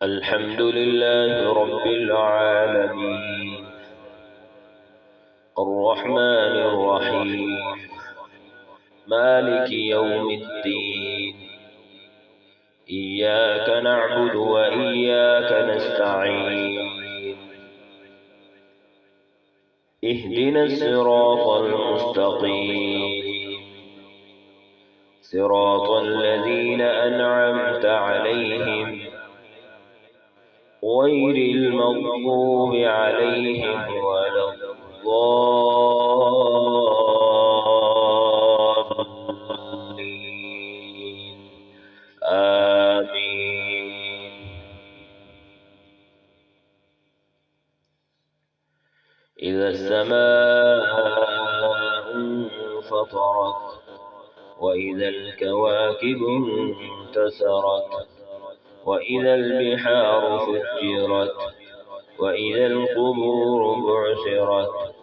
الحمد لله رب العالمين الرحمن الرحيم مالك يوم الدين إياك نعبد وإياك نستعين اهدنا الصراط المستقيم صراط الذين أنعمت عليهم غير المغضوب عليهم ولا الضالين آمين. إذا السماء انفطرت وإذا الكواكب انتثرت وإذا البحار فجرت وإذا القبور بعثرت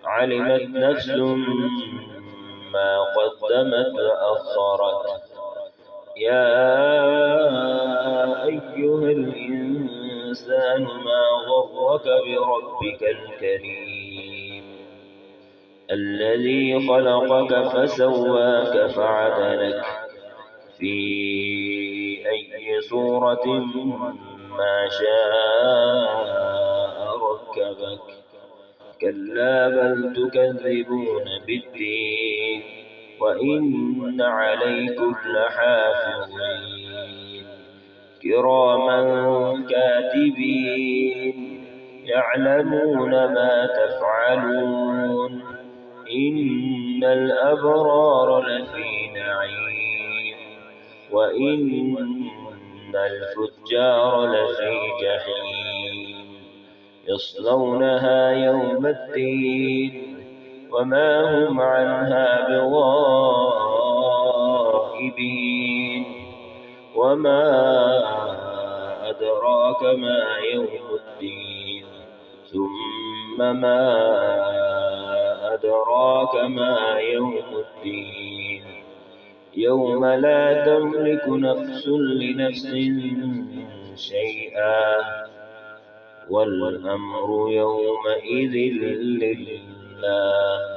علمت نفس ما قدمت وأخرت يا أيها الإنسان ما غرك بربك الكريم الذي خلقك فسواك فعدلك في أي صورة ما شاء ركبك كلا بل تكذبون بالدين وإن عليكم لحافظين كراما كاتبين يعلمون ما تفعلون إن الأبرار لفي نعيم وإن الفجار لفي جحيم يصلونها يوم الدين وما هم عنها بغائبين وما أدراك ما يوم الدين ثم ما أدراك ما يوم الدين يوم لا تملك نفس لنفس شيئا والأمر يومئذ لله